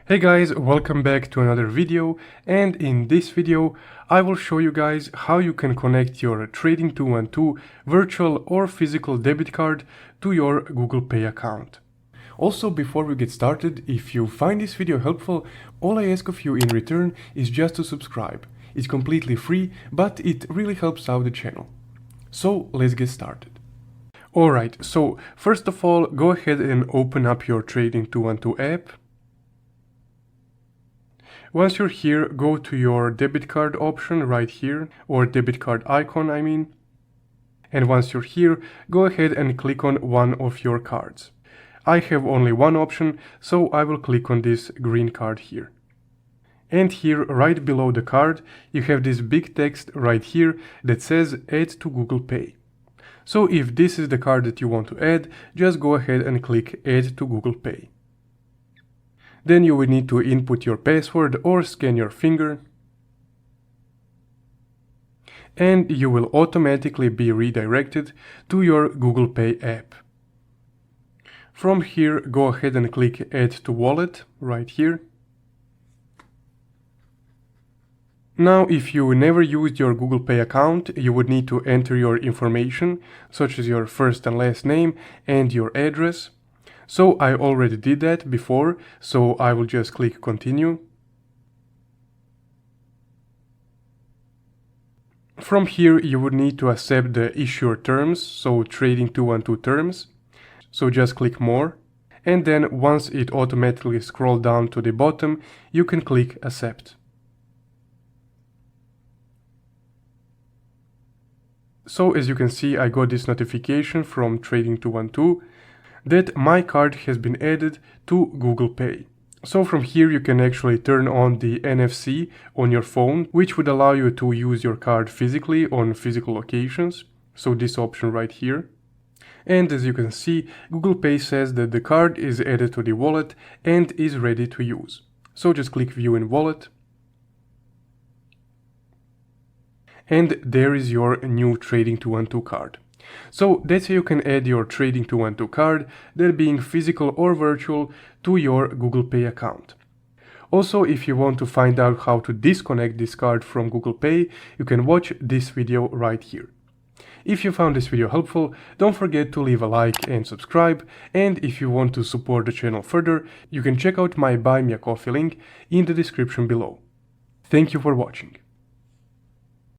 Hey guys, welcome back to another video, and in this video I will show you guys how you can connect your Trading212 virtual or physical debit card to your Google Pay account. Also, before we get started, if you find this video helpful, all I ask of you in return is just to subscribe. It's completely free, but it really helps out the channel. So let's get started. Alright, so first of all, go ahead and open up your Trading212 app. Once you're here, go to your debit card option right here, or debit card icon I mean. And once you're here, go ahead and click on one of your cards. I have only one option, so I will click on this green card here. And here, right below the card, you have this big text right here that says Add to Google Pay. So if this is the card that you want to add, just go ahead and click Add to Google Pay. Then you will need to input your password or scan your finger, and you will automatically be redirected to your Google Pay app. From here, go ahead and click Add to Wallet right here. Now, if you never used your Google Pay account, you would need to enter your information, such as your first and last name and your address. So I already did that before, so I will just click continue. From here you would need to accept the issuer terms, so Trading212 terms. So just click more, and then once it automatically scrolls down to the bottom, you can click accept. So as you can see, I got this notification from Trading212 that my card has been added to Google Pay. So from here you can actually turn on the NFC on your phone, which would allow you to use your card physically on physical locations. So this option right here. And as you can see, Google Pay says that the card is added to the wallet and is ready to use. So just click View in Wallet. And there is your new Trading212 card. So that's how you can add your Trading212 card, that being physical or virtual, to your Google Pay account. Also, if you want to find out how to disconnect this card from Google Pay, you can watch this video right here. If you found this video helpful, don't forget to leave a like and subscribe, and if you want to support the channel further, you can check out my Buy Me a Coffee link in the description below. Thank you for watching.